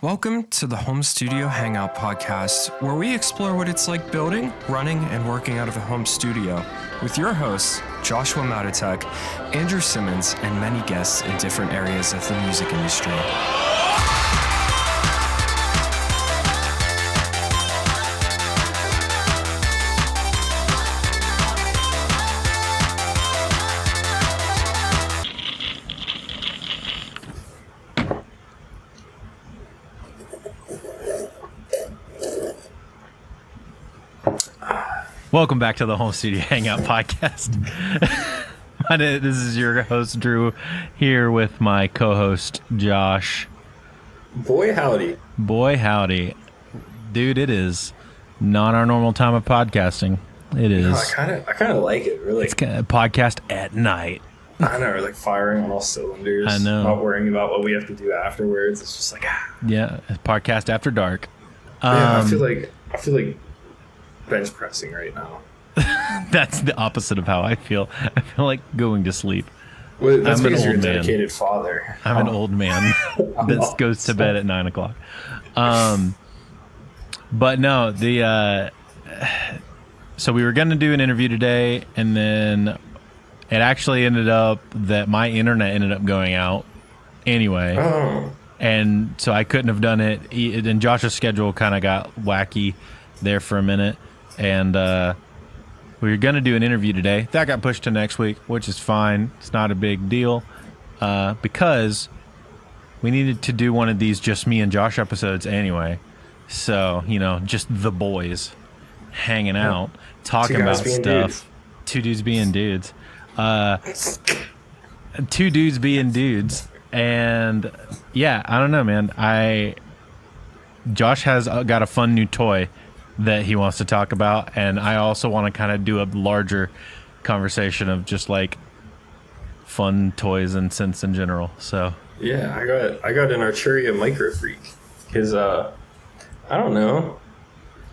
Welcome to the Home Studio Hangout podcast, where we explore what it's like building, running, and working out of a home studio with your hosts, Joshua Matotek, Andrew Simmons, and many guests in different areas of the music industry. Welcome back to the Home Studio Hangout podcast. This is your host, Drew, here with my co-host, Josh. Boy, howdy. Boy, howdy. Dude, it is not our normal time of podcasting. It is. No, I kind of like it, really. It's kind of podcast at night. I know, like firing on all cylinders. I know. Not worrying about what we have to do afterwards. It's just like, Yeah, podcast after dark. Yeah, I feel like bench pressing right now. That's the opposite of how I feel. I feel like going to sleep. Well, that's because you're a dedicated father. I'm an old man that goes to bed at 9 o'clock. But no, so we were going to do an interview today, and then it actually ended up that my internet ended up going out anyway. Oh. And so I couldn't have done it. And Josh's schedule kind of got wacky there for a minute. And we were going to do an interview today. That got pushed to next week, which is fine. It's not a big deal because we needed to do one of these just me and Josh episodes anyway. So, just the boys hanging out, talking about stuff. Dudes. Two dudes being dudes. Two dudes being dudes. And yeah, I don't know, man. Josh has got a fun new toy that he wants to talk about, and I also want to kind of do a larger conversation of just like fun toys and synths in general. So yeah, I got an Arturia Micro Freak because I don't know,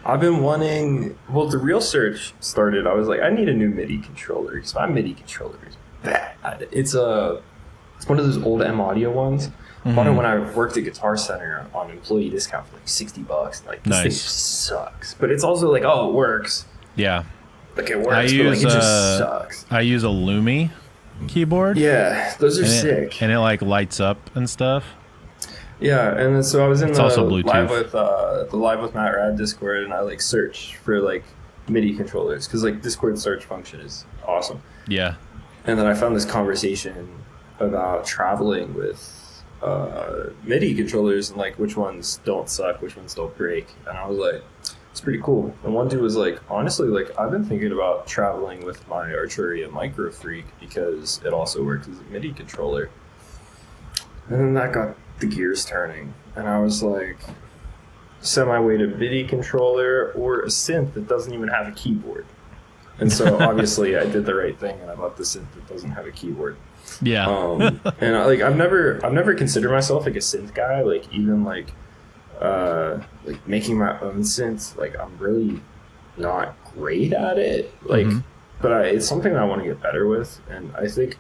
I've been wanting. Well, the real search started. I was like, I need a new MIDI controller because my MIDI controller is bad. It's one of those old M Audio ones. Bought it when I worked at Guitar Center on employee discount for like $60. Like, this thing sucks. But it's also like, oh, it works. Yeah. Like, it works, but like, it just sucks. I use a Lumi keyboard. Yeah, those are sick. And it like lights up and stuff. Yeah, and then, so I was in it's also Bluetooth. the Live with Matt Rad Discord, and I like searched for like MIDI controllers because like Discord search function is awesome. Yeah. And then I found this conversation about traveling with MIDI controllers and like which ones don't suck, which ones don't break, and I was like, it's pretty cool. And one dude was like, honestly, like I've been thinking about traveling with my Arturia Micro Freak because it also works as a MIDI controller. And then that got the gears turning, and I was like, send my way to MIDI controller or a synth that doesn't even have a keyboard. And so obviously I did the right thing, and I bought the synth that doesn't have a keyboard. Yeah. And I've never considered myself like a synth guy. Like even like making my own synth. Like I'm really not great at it. Like, but it's something I want to get better with. And I think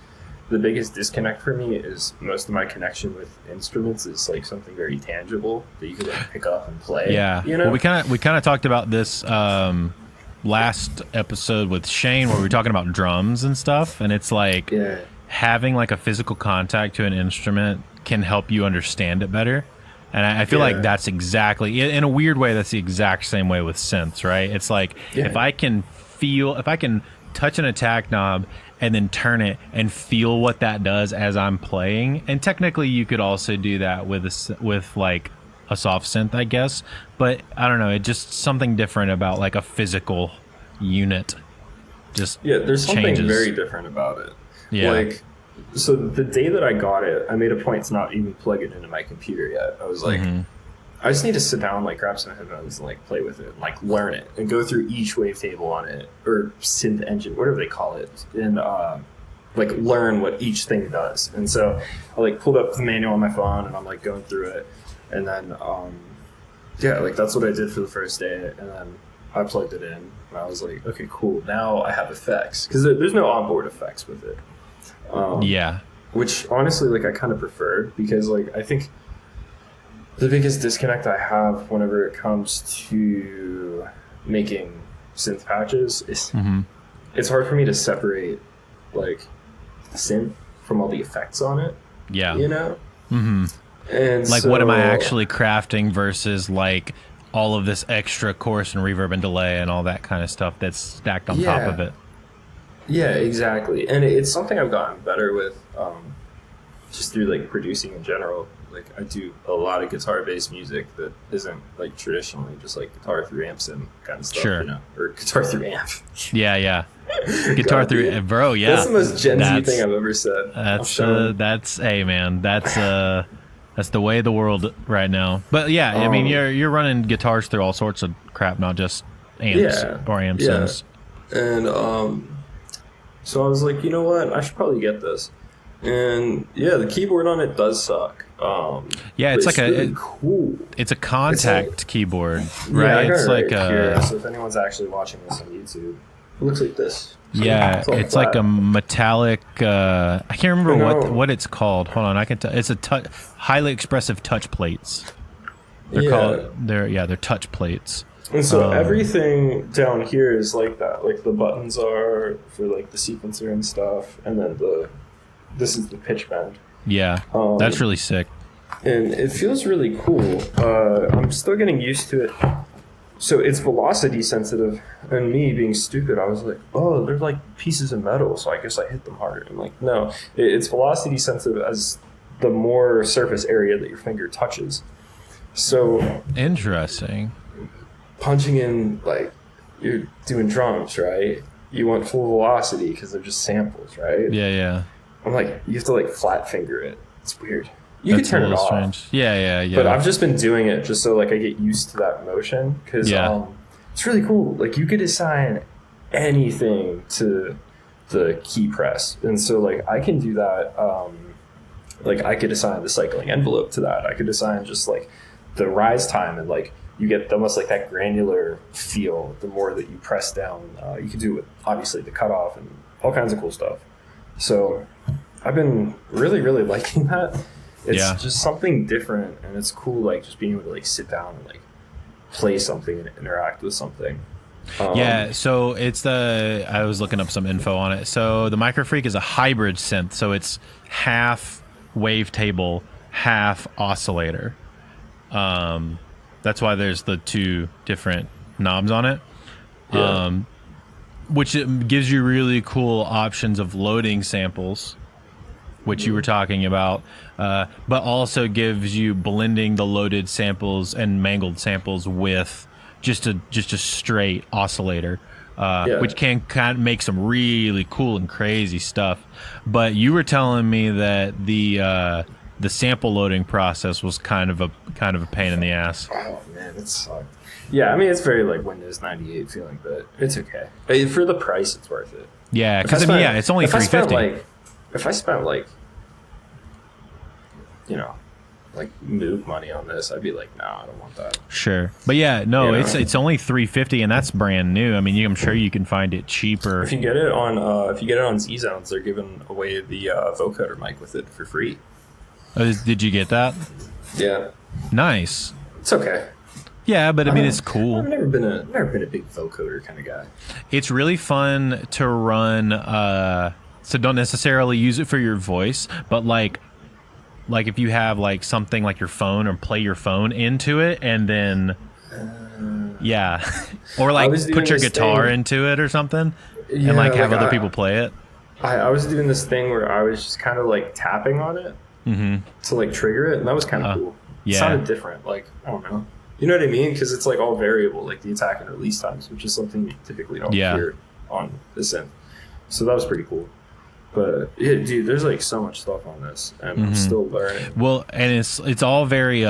the biggest disconnect for me is most of my connection with instruments is like something very tangible that you can like pick up and play. Yeah. Well, we kind of talked about this last episode with Shane where we were talking about drums and stuff, and it's like. Yeah. Having like a physical contact to an instrument can help you understand it better. And I feel like that's exactly, in a weird way, that's the exact same way with synths, right? It's like, if I can touch an attack knob and then turn it and feel what that does as I'm playing. And technically you could also do that with like a soft synth, I guess. But I don't know, it's just something different about like a physical unit. There's something very different about it. Yeah. Like, so the day that I got it, I made a point to not even plug it into my computer yet. I was like, I just need to sit down, like grab some headphones and like play with it, and, like learn it and go through each wavetable on it or synth engine, whatever they call it, and like learn what each thing does. And so I like pulled up the manual on my phone and I'm like going through it, and then like that's what I did for the first day, and then I plugged it in and I was like, okay, cool. Now I have effects because there's no onboard effects with it. Which honestly, like I kind of prefer because like I think the biggest disconnect I have whenever it comes to making synth patches is it's hard for me to separate like the synth from all the effects on it. Yeah. You know? And like, what am I actually crafting versus like all of this extra chorus and reverb and delay and all that kind of stuff that's stacked on top of it. Yeah, exactly. And it's something I've gotten better with just through like producing in general. Like I do a lot of guitar-based music that isn't like traditionally just like guitar through amp sim kind of stuff, sure. You know, or guitar through amp. Yeah. Guitar through, bro. Yeah, that's the most Gen Z thing I've ever said. That's hey man, that's the way of the world right now. But yeah, I mean you're running guitars through all sorts of crap, not just amps or amp sims. And so I was like, you know what, I should probably get this. And yeah, the keyboard on it does suck. It's like really cool. It's a contact keyboard, right? Yeah, it's like here. So if anyone's actually watching this on YouTube, it looks like this. Yeah, it's like a metallic. I can't remember what it's called. Hold on, I can tell. It's a highly expressive touch plates. They're called. They're touch plates. And so everything down here is like that. Like the buttons are for like the sequencer and stuff, and then this is the pitch bend. Yeah, that's really sick. And it feels really cool. I'm still getting used to it. So it's velocity sensitive, and me being stupid, I was like, oh, they're like pieces of metal, so I guess I hit them harder. I'm like, no, it's velocity sensitive as the more surface area that your finger touches. So interesting. Punching in, like, you're doing drums, right? You want full velocity because they're just samples, right? Yeah. I'm like, you have to like flat finger it. It's weird. You can turn it off. Strange. Yeah. But I've just been doing it just so like I get used to that motion because it's really cool. Like you could assign anything to the key press, and so like I can do that. Like I could assign the cycling envelope to that. I could assign just like the rise time, and like you get almost like that granular feel the more that you press down. You can do it with obviously the cutoff and all kinds of cool stuff. So I've been really, really liking that. It's just something different, and it's cool, like just being able to like sit down and like play something and interact with something. So it's I was looking up some info on it. So the Microfreak is a hybrid synth, so it's half wavetable, half oscillator. That's why there's the two different knobs on it. Which it gives you really cool options of loading samples, which you were talking about, but also gives you blending the loaded samples and mangled samples with just a straight oscillator, which can kind of make some really cool and crazy stuff. But you were telling me that the sample loading process was kind of a pain in the ass. Oh man, it sucked. Yeah, I mean it's very like Windows 98 feeling, but it's okay. For the price, it's worth it. Yeah, because it's only $350. If I spent like, you know, like Moog money on this, I'd be like, nah, I don't want that. Sure, but it's only $350, and that's brand new. I mean, I'm sure you can find it cheaper. If you get it on Z Zones, they're giving away the vocoder mic with it for free. Oh, did you get that? Yeah. Nice. It's okay. Yeah, but I mean, it's cool. I've never been a big vocoder kind of guy. It's really fun to run. So don't necessarily use it for your voice, but like if you have like something like your phone, or play your phone into it, and then or like put your guitar into it or something, and like have other people play it. I was doing this thing where I was just kind of like tapping on it to like trigger it, and that was kind of cool. Yeah, it sounded different. Like I don't know. You know what I mean? Because it's like all variable, like the attack and release times, which is something you typically don't hear on the synth. So that was pretty cool. But yeah, dude, there's like so much stuff on this, and I'm still learning. Well, and it's all very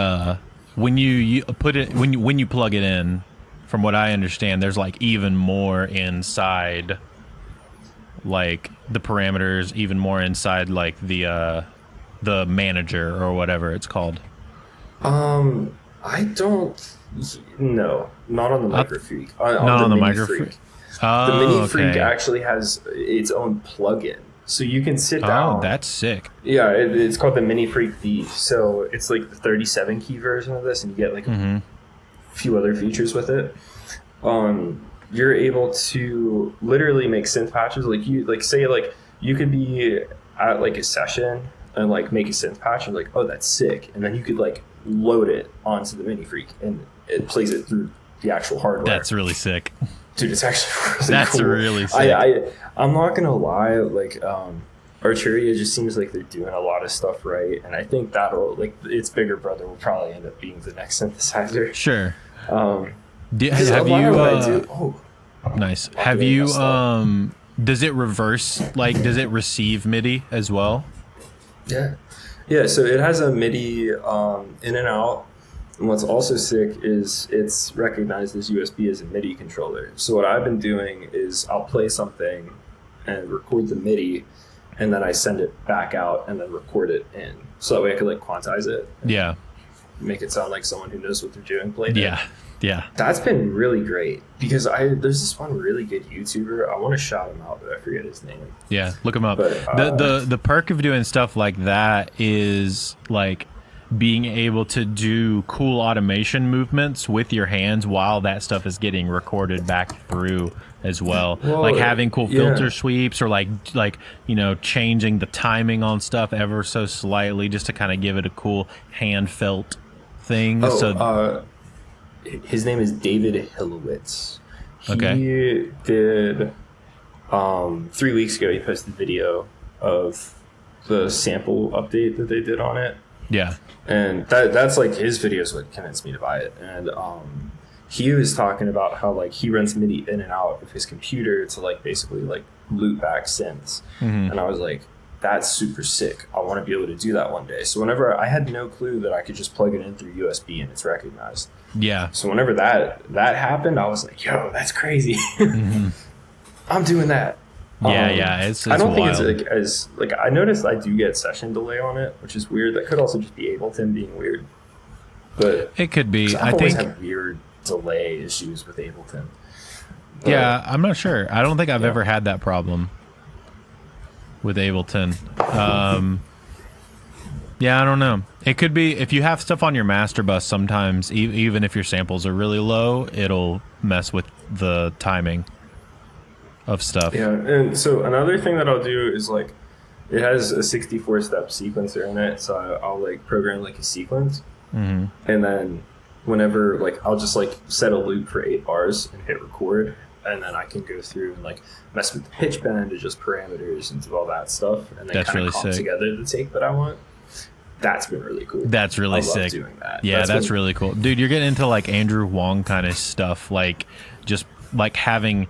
when you put it when you plug it in. From what I understand, there's like even more inside, like the parameters, even more inside like the manager or whatever it's called. I don't know. Not on the Microfreak. Not on the Microfreak. The Mini Freak actually has its own plugin So you can sit down. Oh, that's sick. Yeah, it's called the Mini Freak D. So it's like the 37 key version of this, and you get like a few other features with it. You're able to literally make synth patches. Like you could be at like a session and like make a synth patch and like, oh, that's sick, and then you could like load it onto the Mini Freak and it plays it through the actual hardware. That's really sick. Dude, it's actually really That's cool. really sick. I'm not gonna lie, like Arturia just seems like they're doing a lot of stuff right, and I think that'll like its bigger brother will probably end up being the next synthesizer. Sure. Have you? Nice. Have you? Does it reverse? Like, does it receive MIDI as well? Yeah. So it has a MIDI in and out. And what's also sick is it's recognized as USB as a MIDI controller. So what I've been doing is I'll play something and record the MIDI, and then I send it back out and then record it in. So that way I could like quantize it. Yeah. Make it sound like someone who knows what they're doing played it. Yeah. That's been really great because there's this one really good YouTuber. I want to shout him out, but I forget his name. Yeah, look him up. But, the perk of doing stuff like that is like being able to do cool automation movements with your hands while that stuff is getting recorded back through as well. Like having cool filter sweeps or like changing the timing on stuff ever so slightly just to kind of give it a cool hand felt thing. His name is David Hilowitz. He did 3 weeks ago he posted a video of the sample update that they did on it. Yeah. And that's like his videos what convinced me to buy it. And he was talking about how like he runs MIDI in and out of his computer to like basically like loop back synths. And I was like, that's super sick. I want to be able to do that one day. So whenever I had no clue that I could just plug it in through USB and it's recognized. Yeah. So whenever that happened, I was like, yo, that's crazy. I'm doing that. It's I don't wild. think it's like I noticed I do get session delay on it, which is weird. That could also just be Ableton being weird. But it could be. I think had weird delay issues with Ableton. Yeah, I'm not sure. I don't think I've ever had that problem with Ableton. I don't know. It could be if you have stuff on your master bus. Sometimes, even if your samples are really low, it'll mess with the timing of stuff. Yeah, and so another thing that I'll do is like, it has a 64-step sequencer in it, so I'll like program like a sequence, and then whenever like I'll just like set a loop for 8 bars and hit record, and then I can go through and like mess with the pitch bend, adjust parameters, and do all that stuff, and then kind of comp together the take that I want. That's been really cool. That's really sick. Doing that. Yeah, that's really cool, dude. You're getting into like Andrew Wong kind of stuff, like just like having.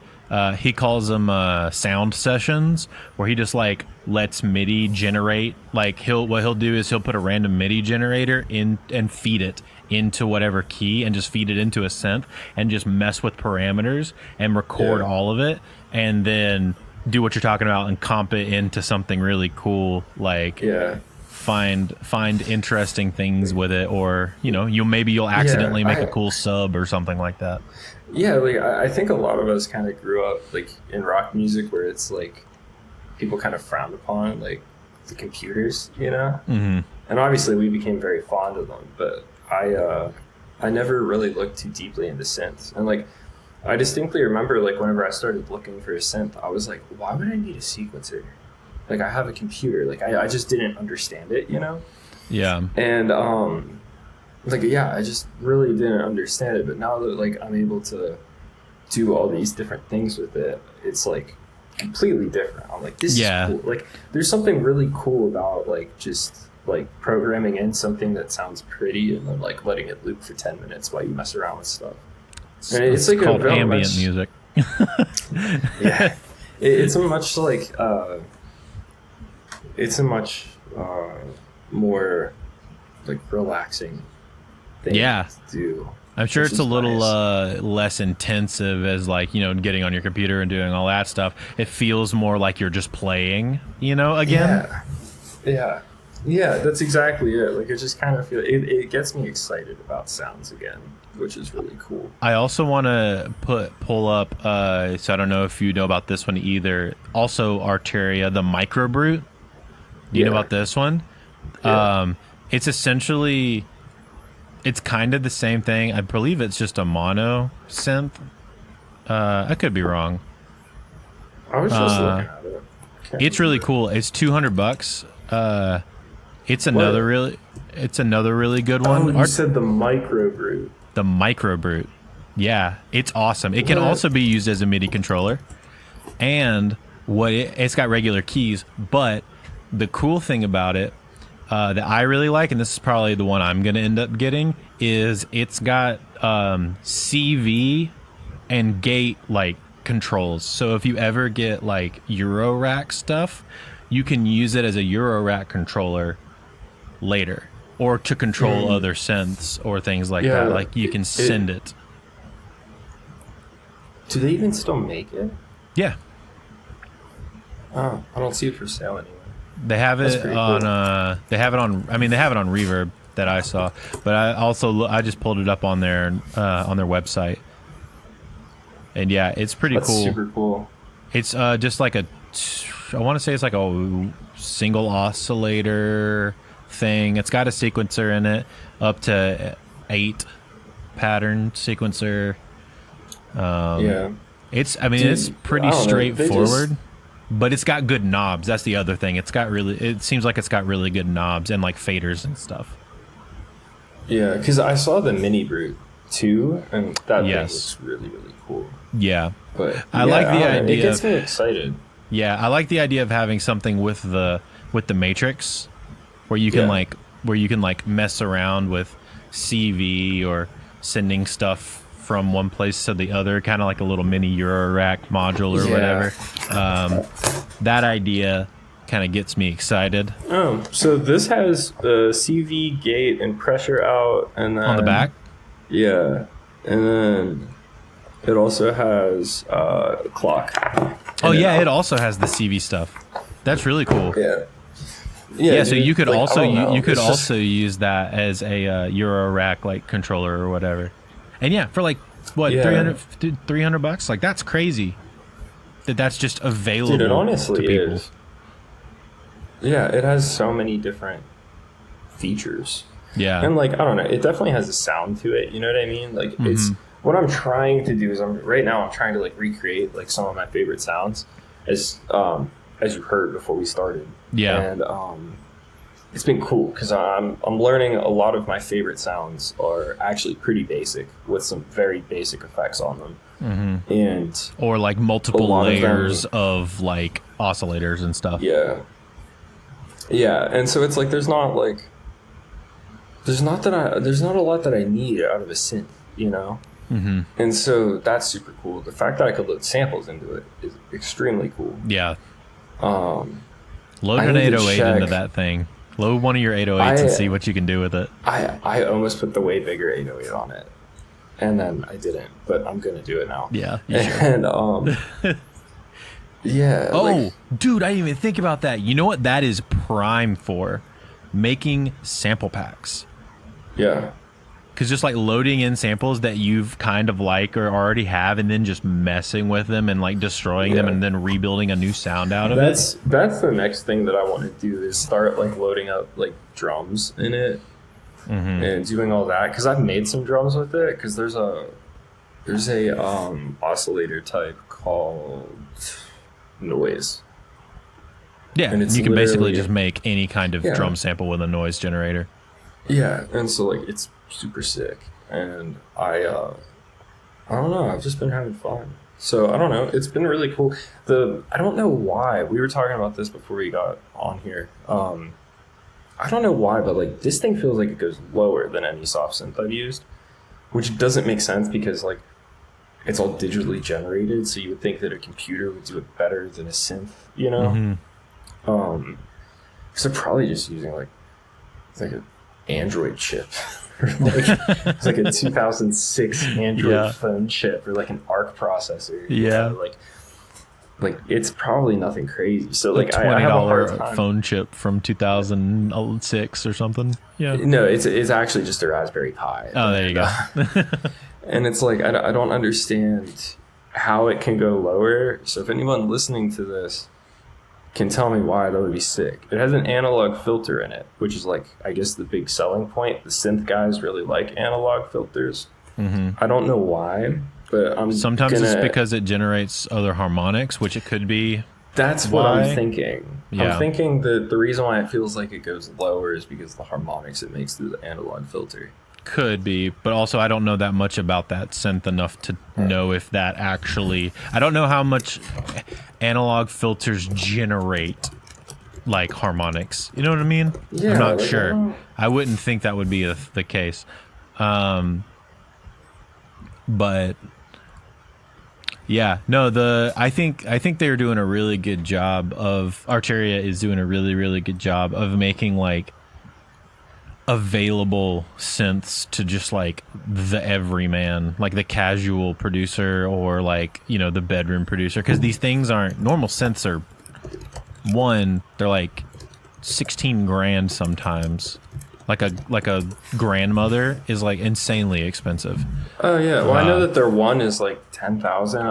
He calls them sound sessions, where he just like lets MIDI generate. Like what he'll do is he'll put a random MIDI generator in and feed it into whatever key, and just feed it into a synth, and just mess with parameters and record all of it, and then do what you're talking about and comp it into something really cool. Like find interesting things with it, or you'll accidentally make a cool sub or something like that. Yeah, like I think a lot of us kind of grew up like in rock music where it's like people kind of frowned upon like the computers, and obviously we became very fond of them, but I never really looked too deeply into synths. And like I distinctly remember like whenever I started looking for a synth, I was like, why would I need a sequencer? Like I have a computer. Like I just didn't understand it, Yeah. And I just really didn't understand it. But now that like I'm able to do all these different things with it, it's like completely different. I'm like, this is cool. Like there's something really cool about like just like programming in something that sounds pretty and then like letting it loop for 10 minutes while you mess around with stuff. And it's like called ambient music. Yeah. It's a much like it's a much more like relaxing thing to do. I'm sure it's a little less intensive as like, getting on your computer and doing all that stuff. It feels more like you're just playing, again. Yeah. Yeah, that's exactly it. Like, it just kind of it gets me excited about sounds again, which is really cool. I also want to pull up, so I don't know if you know about this one either. Also, Arteria, the Microbrute. Do you know about this one? Yeah. It's essentially, it's kind of the same thing. I believe it's just a mono synth. I could be wrong. I was just looking at it. It's really cool. It's $200. It's another really good one. Oh, you said the Microbrute. The Microbrute. Yeah, it's awesome. It can also be used as a MIDI controller. And it's got regular keys, but the cool thing about it that I really like, and this is probably the one I'm going to end up getting, is it's got CV and gate like controls. So if you ever get like Eurorack stuff, you can use it as a Eurorack controller later, or to control other synths or things like that. Like you can send it. Do they even still make it? Yeah. Oh, I don't see it for sale anywhere. They have it on. Cool. They have it on. I mean, they have it on Reverb that I saw, but I just pulled it up on their website, and yeah, it's pretty That's cool. Super cool. It's just like I want to say it's like a single oscillator thing. It's got a sequencer in it, up to 8 pattern sequencer. Yeah. It's pretty straightforward, but it's got good knobs. That's the other thing. It seems like it's got really good knobs and like faders and stuff. Yeah, because I saw the Mini Brute too, and that thing looks really, really cool. Yeah. But I like the idea. It gets me excited. Yeah, I like the idea of having something with the Matrix where you can like mess around with CV or sending stuff from one place to the other, kind of like a little mini Eurorack module or whatever. That idea kind of gets me excited. Oh, so this has the CV gate and pressure out, and then on the back. Yeah, and then it also has clock. Oh yeah, it also has the CV stuff. That's really cool. Yeah. Yeah, so you could also use that as a Eurorack like controller or whatever. And yeah, for like what, $300? Like that's crazy. That's just available. Dude, it honestly to people. is. Yeah, it has so many different features. Yeah. And like, I don't know, it definitely has a sound to it, you know what I mean? Like it's what I'm trying to do is I'm trying to like recreate like some of my favorite sounds as you heard before we started. Yeah. And it's been cool because I'm learning a lot of my favorite sounds are actually pretty basic with some very basic effects on them. And or like multiple layers of like oscillators and stuff. Yeah. And so it's like there's not a lot that I need out of a synth, you know? And so that's super cool. The fact that I could load samples into it is extremely cool. Yeah. Load an 808 into that thing. Load one of your 808s and see what you can do with it. I almost put the way bigger 808 on it, and then I didn't, but I'm gonna do it now. Yeah. And yeah. Oh, dude, I didn't even think about that. You know what that is prime for? Making sample packs. Yeah. Because just like loading in samples that you've kind of like or already have, and then just messing with them and like destroying them and then rebuilding a new sound out of it. That's the next thing that I want to do is start like loading up like drums in it and doing all that. Because I've made some drums with it. Because there's a oscillator type called noise. Yeah, and you can basically just make any kind of drum sample with a noise generator. Yeah, and so like it's super sick, and I don't know, I've just been having fun. So I don't know, it's been really cool. I don't know why we were talking about this before we got on here. I don't know why, but like this thing feels like it goes lower than any soft synth I've used, which doesn't make sense because like it's all digitally generated, so you would think that a computer would do it better than a synth, you know? Because they're probably just using like an Android chip. It's like a 2006 Android phone chip or like an ARC processor. Yeah. Like like it's probably nothing crazy. So like $20 I have a hard time. phone chip from 2006 or something. Yeah. No, it's actually just a Raspberry Pi. Oh, there you go. And it's like I don't understand how it can go lower. So if anyone listening to this can tell me why, that would be sick. It has an analog filter in it, which is like, I guess, the big selling point. The synth guys really like analog filters. Mm-hmm. I don't know why, but sometimes it's because it generates other harmonics, which it could be. That's what I'm thinking. Yeah. I'm thinking that the reason why it feels like it goes lower is because of the harmonics it makes through the analog filter. Could be, but also I don't know that much about that synth enough to know if that actually. I don't know how much analog filters generate like harmonics. You know what I mean? Yeah, I'm not sure. I wouldn't think that would be the case. But yeah, no. I think they're doing a really good job of. Arteria is doing a really, really good job of making like available synths to just like the everyman, like the casual producer or like, you know, the bedroom producer, because these things aren't normal. Synths are they're like 16 grand sometimes. Like a grandmother is like insanely expensive. Oh yeah, well I know that their one is like 10,000.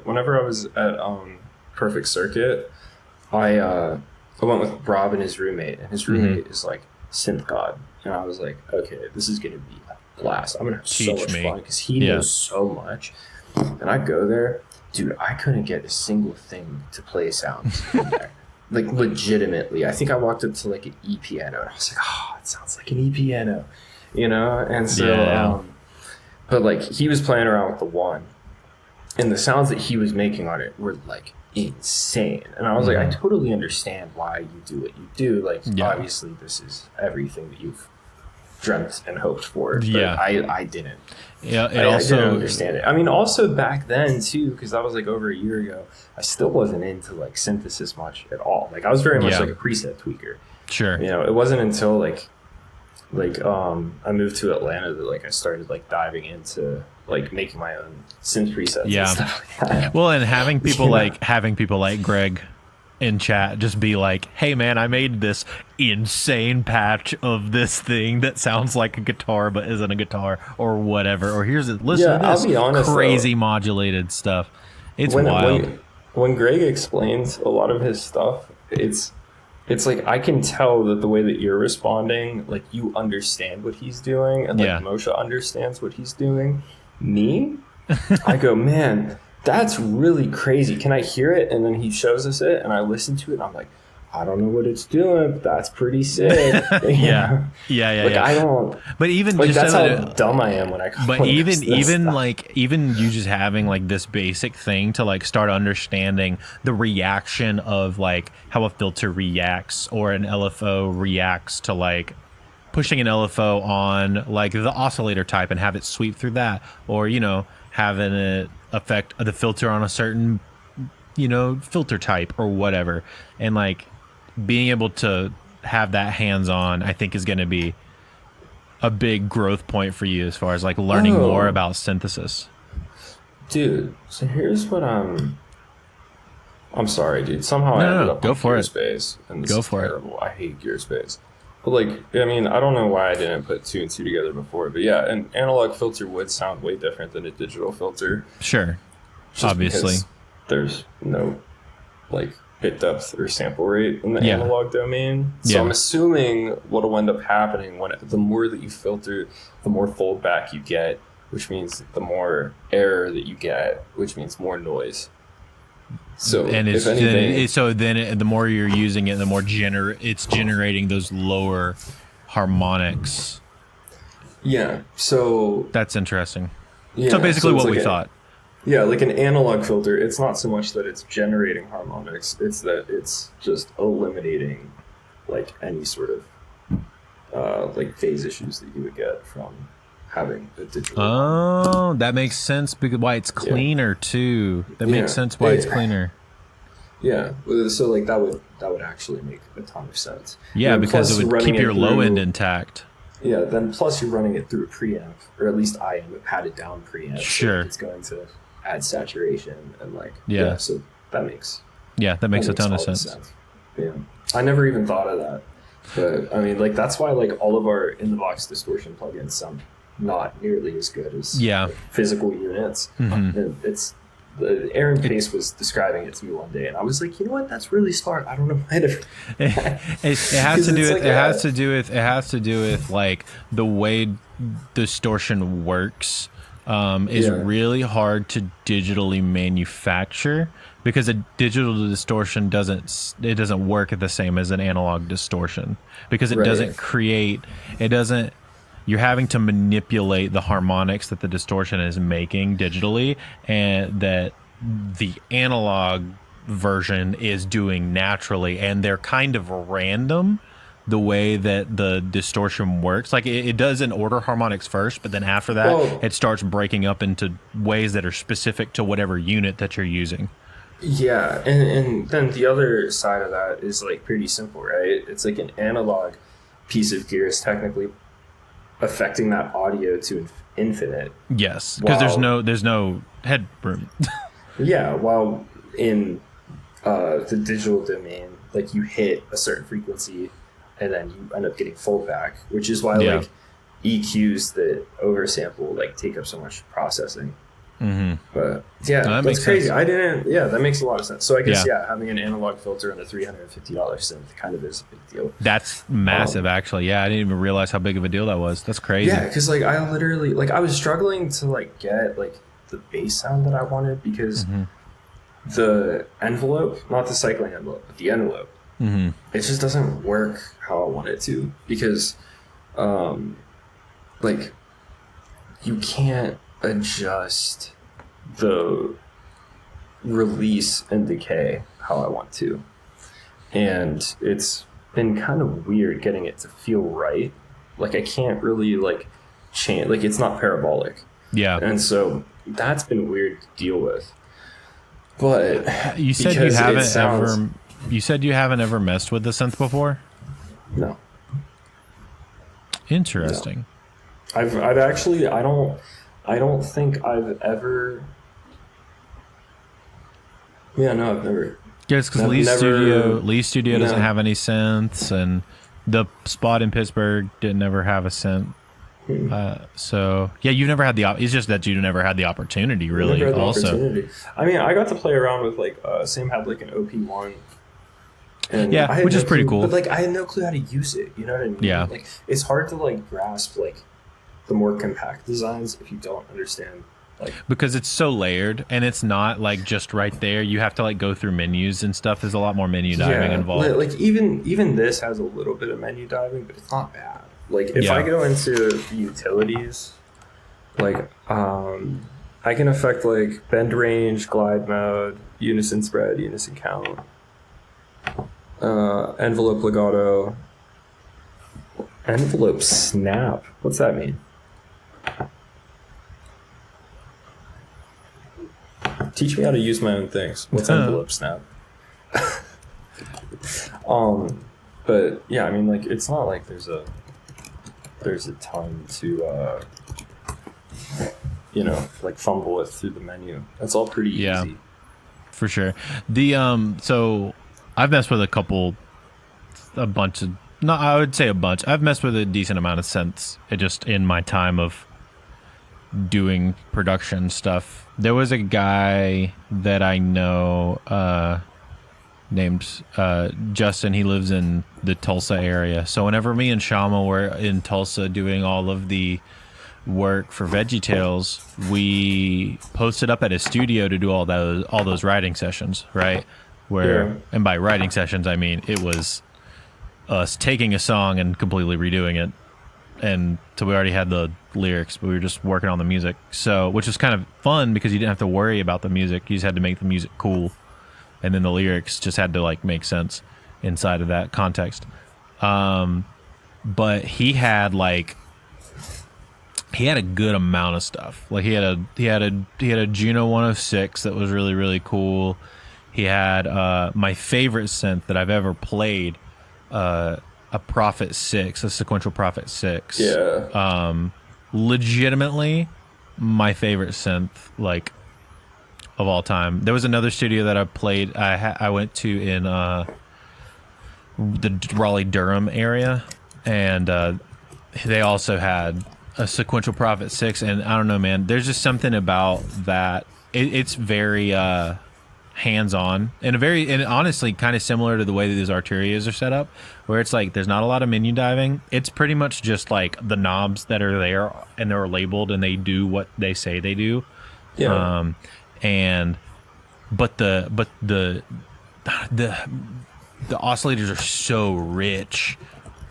Whenever I was at Perfect Circuit, I went with Rob and his roommate, and his roommate is like synth god. And I was like, okay, this is going to be a blast. I'm going to have so much fun because he knows so much. And I go there. Dude, I couldn't get a single thing to play sounds in there. Like, legitimately. I think I walked up to, like, an E-piano. And I was like, oh, it sounds like an E-piano. You know? And so, but, like, he was playing around with the one. And the sounds that he was making on it were, like, insane. And I was like, I totally understand why you do what you do. Like, obviously, this is everything that you've dreamt and hoped for. But I didn't. Yeah, I didn't understand it. I mean, also back then too, because that was like over a year ago, I still wasn't into like synthesis much at all. Like I was very much like a preset tweaker. Sure. You know, it wasn't until like I moved to Atlanta that like I started like diving into like making my own synth presets and stuff like that. Well, and having people like Greg in chat just be like, hey man, I made this insane patch of this thing that sounds like a guitar but isn't a guitar or whatever, or listen to this I'll be honest, crazy though, modulated stuff. It's wild. When Greg explains a lot of his stuff, it's like I can tell that the way that you're responding, like you understand what he's doing, and like Moshe understands what he's doing. Me, I go, man, that's really crazy. Can I hear it? And then he shows us it, and I listen to it, and I'm like, I don't know what it's doing, but that's pretty sick. Yeah. I don't. But even like, just that's how dumb I am when I. But even you just having like this basic thing to like start understanding the reaction of like how a filter reacts or an LFO reacts to like pushing an LFO on like the oscillator type and have it sweep through that, or you know, having it affect the filter on a certain, you know, filter type or whatever, and like being able to have that hands-on, I think is going to be a big growth point for you as far as like learning more about synthesis. Dude, so here's what I'm sorry, dude. Somehow I ended up go on for Gearspace, and this go is for terrible. I hate Gearspace. But like, I mean, I don't know why I didn't put two and two together before, but yeah, an analog filter would sound way different than a digital filter. Sure, obviously. There's no like bit depth or sample rate in the analog domain. So I'm assuming what'll end up happening the more that you filter, the more fold back you get, which means the more error that you get, which means more noise. So and if anything, the more you're using it, the more it's generating those lower harmonics. Yeah. So that's interesting. Yeah, so basically what we thought. Yeah, like an analog filter, it's not so much that it's generating harmonics, it's that it's just eliminating like any sort of like phase issues that you would get from having a digital. Oh, that makes sense because why it's cleaner too. That makes sense why it's cleaner. Yeah, so like that would actually make a ton of sense. Yeah, because it would keep your low end intact. Yeah, then plus you're running it through a preamp, or at least I am a padded down preamp. Sure. So it's going to add saturation and like so that makes a ton of sense. Yeah, I never even thought of that. But I mean, like, that's why like all of our in the box distortion plugins sound not nearly as good as like, physical units. And it's Aaron Pace was describing it to me one day, and I was like, you know what? That's really smart. I don't know why to. It has to do with it has to do with like the way distortion works. Is really hard to digitally manufacture because a digital distortion doesn't work the same as an analog distortion because it doesn't you're having to manipulate the harmonics that the distortion is making digitally, and that the analog version is doing naturally, and they're kind of random the way that the distortion works. Like it does in order harmonics first, but then after that it starts breaking up into ways that are specific to whatever unit that you're using. Yeah, and then the other side of that is like pretty simple, right? It's like an analog piece of gear is technically affecting that audio to infinite. Yes, because there's no headroom. Yeah, while in the digital domain, like you hit a certain frequency and then you end up getting foldback, which is why like EQs that oversample like take up so much processing. But that's crazy. Sense. That makes a lot of sense. So I guess having an analog filter and a $350 synth kind of is a big deal. That's massive, actually. I didn't even realize how big of a deal that was. That's crazy. Yeah, because like I literally like I was struggling to like get like the bass sound that I wanted because the envelope, not the cycling envelope, but the envelope, it just doesn't work how I want it to because like you can't adjust the release and decay how I want to, and it's been kind of weird getting it to feel right. Like I can't really like change, like it's not parabolic, and so that's been weird to deal with. But you said you haven't ever messed with the synth before? No. Interesting. No. I've actually I don't think I've ever. Yeah, no, I've never. Yes, because Lee Studio doesn't have any synths, and the spot in Pittsburgh didn't ever have a synth. So yeah, you've never had it's just that you never had the opportunity, really. I mean, I got to play around with like Sam had like an OP1. And which is pretty cool. But like, I had no clue how to use it. You know what I mean? Yeah. Like, it's hard to like grasp like the more compact designs if you don't understand. Like, because it's so layered and it's not like just right there. You have to like go through menus and stuff. There's a lot more menu diving involved. Like even this has a little bit of menu diving, but it's not bad. Like if I go into the utilities, like I can affect like bend range, glide mode, unison spread, unison count, envelope legato, envelope snap. What's that mean? Teach me how to use my own things. What's envelope snap? But yeah, I mean, like it's not like there's a ton to like fumble with through the menu. That's all pretty easy. For sure. The so I've messed with I've messed with a decent amount of synths. It just in my time of doing production stuff. There was a guy that I know named Justin. He lives in the Tulsa area. So whenever me and Shama were in Tulsa doing all of the work for VeggieTales, we posted up at his studio to do all those writing sessions, right? And by writing sessions I mean it was us taking a song and completely redoing it. And so we already had the lyrics, but we were just working on the music. So, which was kind of fun because you didn't have to worry about the music. You just had to make the music cool. And then the lyrics just had to like make sense inside of that context. But he had a good amount of stuff. Like he had a Juno 106 that was really, really cool. He had my favorite synth that I've ever played, a Prophet 6, a sequential Prophet 6. Yeah. Legitimately my favorite synth, like of all time. There was another studio that I played. I went to in the Raleigh-Durham area, and they also had a sequential Prophet 6, and I don't know, man. There's just something about that. It's very hands-on, and honestly kind of similar to the way that these Arturias are set up, where it's like there's not a lot of menu diving. It's pretty much just like the knobs that are there, and they're labeled, and they do what they say they do. Yeah. But the oscillators are so rich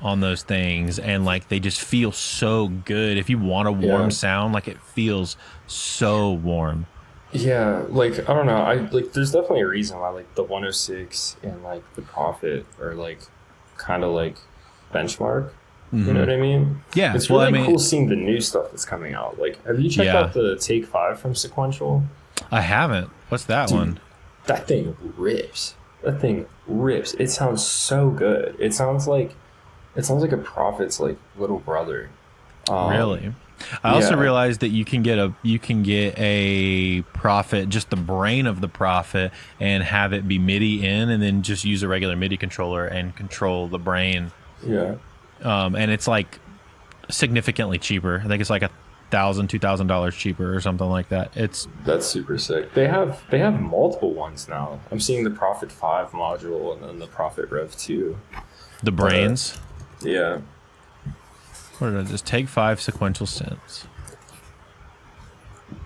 on those things, and like they just feel so good. If you want a warm sound, like it feels so warm. Yeah, like I don't know. There's definitely a reason why like the 106 and like the Prophet are like kind of like benchmark. You know what I mean? Yeah, it's really cool seeing the new stuff that's coming out. Like, have you checked out the Take 5 from Sequential? I haven't. What's that one? That thing rips. It sounds so good. It sounds like a Prophet's like little brother. Really? I also realized that you can get a Prophet, just the brain of the Prophet, and have it be MIDI in, and then just use a regular MIDI controller and control the brain. Yeah. And it's like significantly cheaper. I think it's like $1,000-$2,000 cheaper or something like that. That's super sick. They have multiple ones now. I'm seeing the Prophet 5 module and then the Prophet Rev 2. The brains. Yeah. What did I just Take 5 sequential synths?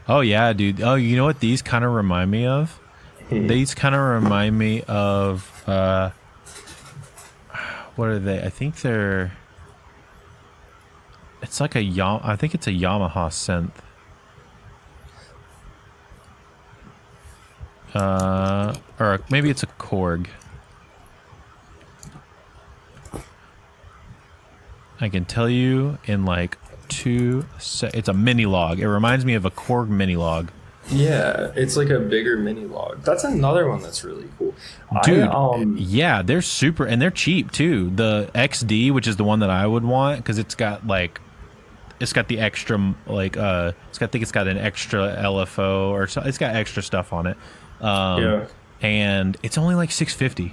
Oh yeah, dude. Oh, you know what these kind of remind me of? These kind of remind me of what are they? I think they're. It's like I think it's a Yamaha synth. Or maybe it's a Korg. I can tell you in like it's a mini log. It reminds me of a Korg mini log. Yeah, it's like a bigger mini log. That's another one that's really cool. Dude, yeah, they're super, and they're cheap too. The XD, which is the one that I would want, because it's got the extra, like, I think it's got an extra LFO, or so, it's got extra stuff on it. And it's only like $650.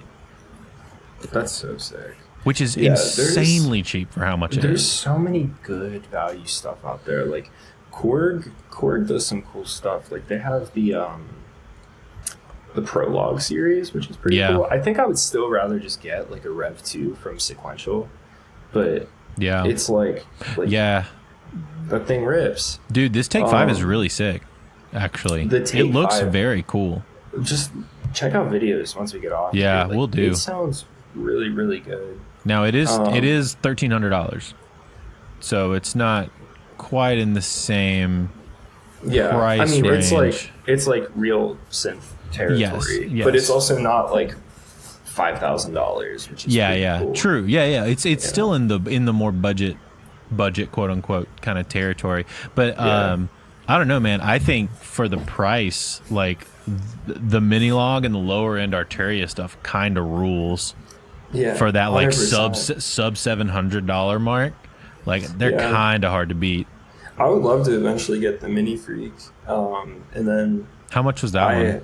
That's so sick. Which is insanely cheap for how much it is. There's so many good value stuff out there. Like Korg does some cool stuff. Like they have the Prologue series, which is pretty cool. I think I would still rather just get like a Rev 2 from Sequential, but it's like that thing rips. Dude, this Take 5 is really sick. Actually, it looks very cool. Just check out videos once we get off. Yeah, we'll do. It sounds really, really good. Now it is $1,300, so it's not quite in the same price range. It's like real synth territory, yes. But it's also not like $5,000, which is cool. True. It's still in the more budget quote unquote kind of territory. But I don't know, man. I think for the price, like the mini log and the lower end Arturia stuff kind of rules. Yeah, for that like 100%. sub $700 mark, like they're kind of hard to beat. I would love to eventually get the Mini Freak, and then how much was that one?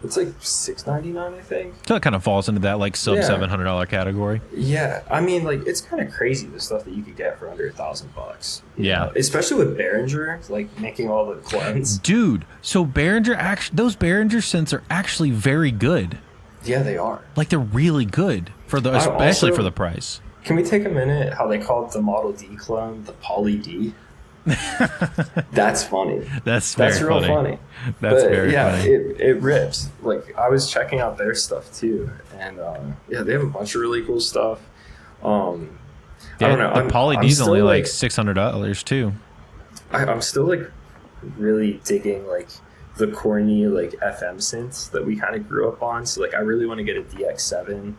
It's like $699, I think. So it kind of falls into that like sub $700 category. Yeah, I mean, like it's kind of crazy the stuff that you could get for under $1,000. Yeah, know? Especially with Behringer, like making all the clones. Dude, so Behringer those Behringer synths are actually very good. Yeah, they are. Like they're really good especially for the price. Can we take a minute how they called the Model D clone the Poly D? That's funny. That's real funny. That's very funny. It rips. Like I was checking out their stuff too, and they have a bunch of really cool stuff. I don't know. The Poly D's only like $600 too. I'm still like really digging like the corny like FM synths that we kind of grew up on. So like I really want to get a DX7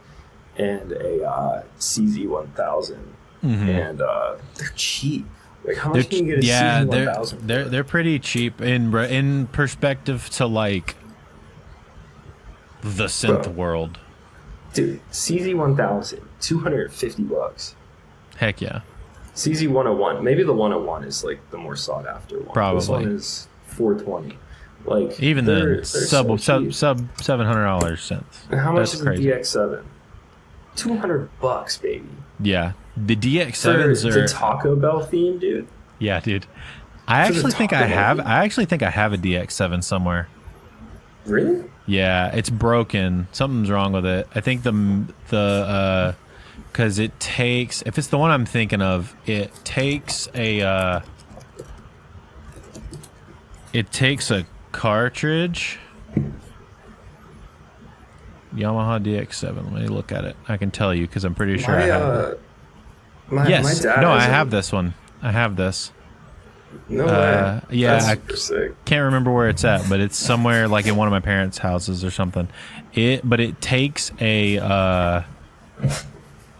and a CZ1000, and they're cheap. Like how much can you get a CZ1000? They're pretty cheap in perspective to like the synth world. Dude, CZ1000, $250. Heck yeah. CZ101, maybe the 101 is like the more sought after one. Probably. This one is $420. Like even they're then, so sub cheap. $700 synth. And how much That's is crazy. the DX7? $200, baby. Yeah, the For DX7s the are. Taco Bell theme, dude. Yeah, dude. I For the actually think I Taco Bell have. theme? I actually think I have a DX7 somewhere. Really? Yeah, it's broken. Something's wrong with it. I think because it takes, if it's the one I'm thinking of, it takes a cartridge. Yamaha DX7. Let me look at it. I can tell you because I'm pretty sure I have it. My Yes. dad No, I has a- have this one. I have this. No way. Yeah, That's I super sick. can't remember where it's at, but it's somewhere like in one of my parents' houses or something. But it takes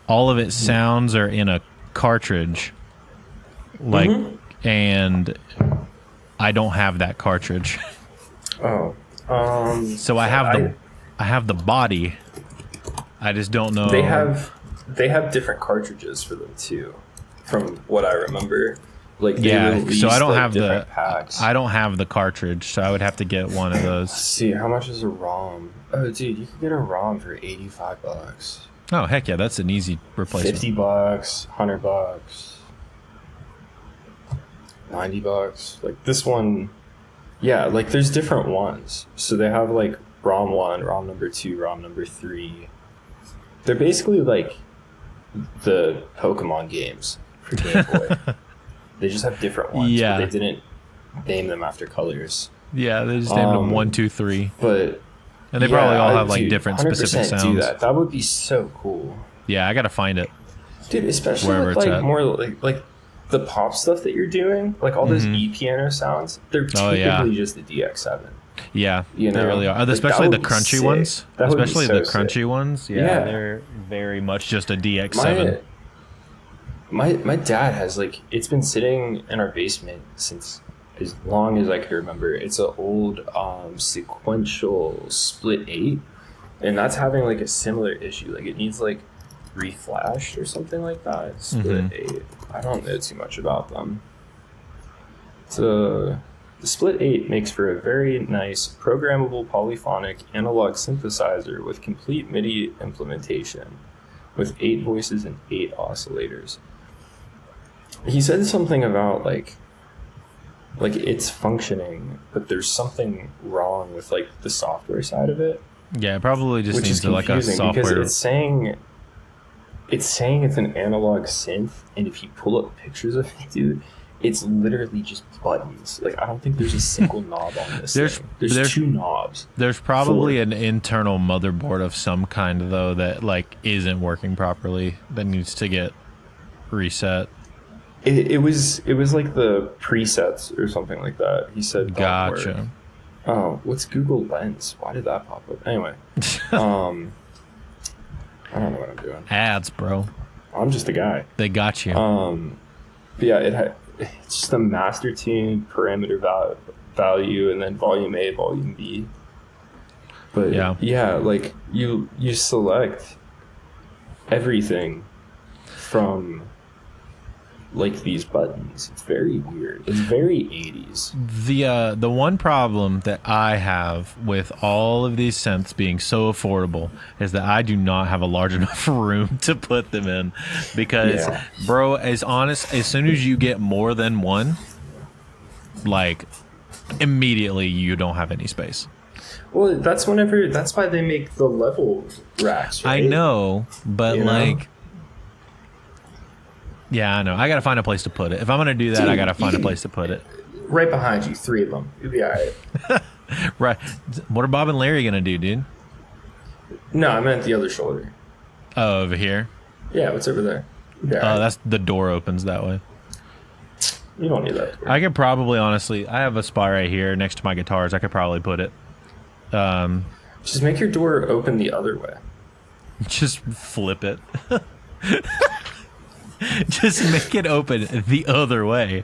all of its sounds are in a cartridge, like, and I don't have that cartridge. Oh. So I have the body. I just don't know. They have different cartridges for them too, from what I remember. Like they so I don't like, have different packs. I don't have the cartridge, so I would have to get one of those. Let's see, how much is a ROM? Oh, dude, you can get a ROM for $85. Oh heck yeah, that's an easy replacement. $50, $100, $90. Like this one, yeah. Like there's different ones. So they have like ROM 1, ROM number 2, ROM number 3. They're basically like the Pokemon games for Game Boy. They just have different ones. Yeah. But they didn't name them after colors. Yeah, they just named them 1, 2, 3. But And they probably all have like dude, different specific 100% sounds. do that. That would be so cool, Yeah, I gotta find it. dude. Especially Wherever with it's like at. more like the pop stuff that you're doing, like all those e-piano sounds. They're Oh, typically yeah. just the DX7. Yeah, You they know? really are. Like, that Especially the would be crunchy sick. ones. That would be Especially so the sick. crunchy ones. Yeah, they're very much just a DX7. My dad has like, it's been sitting in our basement since as long as I can remember. It's an old sequential split 8, and that's having like a similar issue. Like it needs like reflashed or something like that. Split 8. I don't know too much about them. So the split 8 makes for a very nice programmable polyphonic analog synthesizer with complete MIDI implementation with 8 voices and 8 oscillators. He said something about like it's functioning, but there's something wrong with like the software side of it. Yeah, it probably just Which needs is like a confusing software. because it's saying it's an analog synth, and if you pull up pictures of it, dude, it's literally just buttons. Like I don't think there's a single knob on this thing. There's 2 knobs. There's probably an internal motherboard of some kind though that like isn't working properly that needs to get reset. It was like the presets or something like that. He said don't work. Gotcha. Oh, what's Google Lens? Why did that pop up? Anyway, I don't know what I'm doing. Ads, bro. I'm just a guy. They got you. But yeah, it's just a master tune, parameter value, and then volume A, volume B. But yeah, like you select everything from like these buttons. It's very weird. It's very 80s. The one problem that I have with all of these synths being so affordable is that I do not have a large enough room to put them in because bro, as soon as you get more than one, like immediately you don't have any space. Well, that's why they make the level racks, right? I know, but You know? like yeah, I know. I gotta find a place to put it. If I'm gonna do that, Dude, I gotta find a place to put it. Right behind you, 3 of them. You'll be alright. Right. What are Bob and Larry gonna do, dude? No, I meant the other shoulder. Oh, over here? Yeah, what's over there? Oh, that's the door opens that way. You don't need that door. I could probably, honestly, I have a spot right here next to my guitars. I could probably put it. Just make your door open the other way. Just flip it. Just make it open the other way.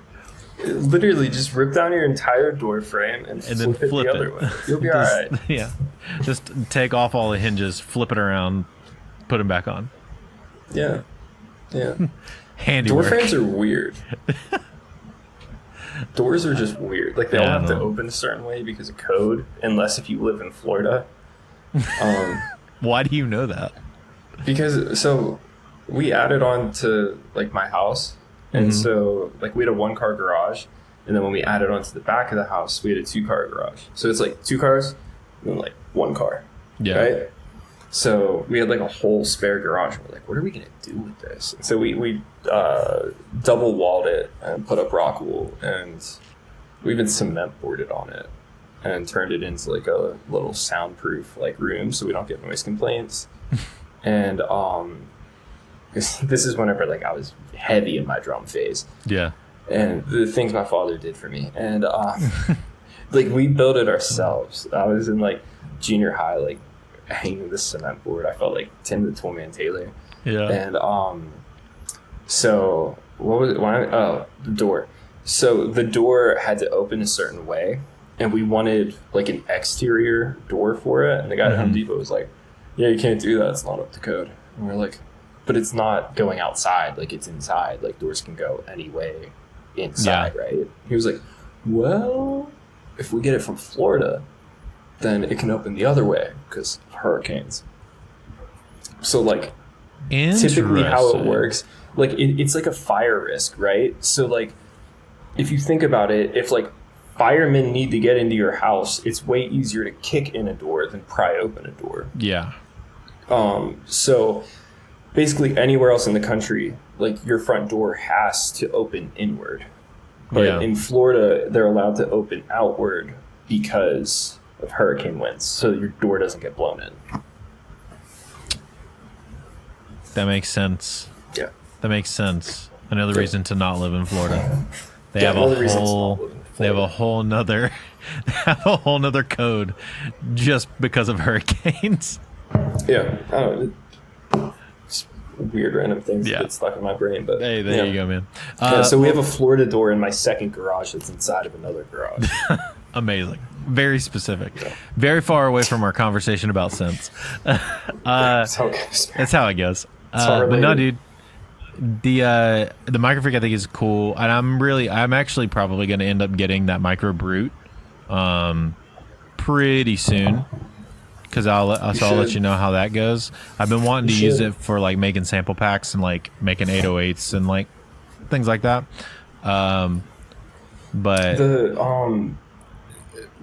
Literally, just rip down your entire door frame and then flip it flip the it. other way. You'll be Just- alright. Yeah. Just take off all the hinges, flip it around, put them back on. Yeah. Yeah. Handiwork. Door frames are weird. Doors are just weird. Like they all have to open a certain way because of code, unless if you live in Florida. Why do you know that? Because so we added on to like my house, and so like we had a 1-car garage, and then when we added on to the back of the house, we had a 2-car garage. So it's like 2 cars and then like 1 car. Yeah. Right. So we had like a whole spare garage. And we're like, what are we gonna do with this? And so we double walled it and put up rock wool, and we even cement boarded on it and turned it into like a little soundproof like room so we don't get noise complaints. And this is whenever like I was heavy in my drum phase. Yeah. And the things my father did for me, and like we built it ourselves. I was in like junior high, like hanging this cement board. I felt like Tim the Toolman Taylor. Yeah. And so what was it? The door. So the door had to open a certain way, and we wanted like an exterior door for it. And the guy at Home Depot was like, "Yeah, you can't do that. It's not up to code." And we're like, "But it's not going outside. Like it's inside. Like doors can go any way inside, right?" He was like, "Well, if we get it from Florida, then it can open the other way because of hurricanes." So like typically how it works, like it's like a fire risk, right? So like if you think about it, if like firemen need to get into your house, it's way easier to kick in a door than pry open a door. Yeah. So basically anywhere else in the country, like your front door has to open inward. But in Florida, they're allowed to open outward because of hurricane winds, so your door doesn't get blown in. That makes sense. Yeah. That makes sense. Another reason to not live in Florida. They have a whole nother code just because of hurricanes. Yeah. I don't know. It's weird random things that get stuck in my brain, but hey, there you go, man. So we have a Florida door in my second garage that's inside of another garage. Amazing. Very specific. Yeah. Very far away from our conversation about synths. That's how it goes. That's how it goes. But no, dude. The microfreak I think is cool, and I'm actually probably going to end up getting that micro brute pretty soon, because I'll let you know how that goes. I've been wanting to use it for like making sample packs and like making 808s and like things like that. But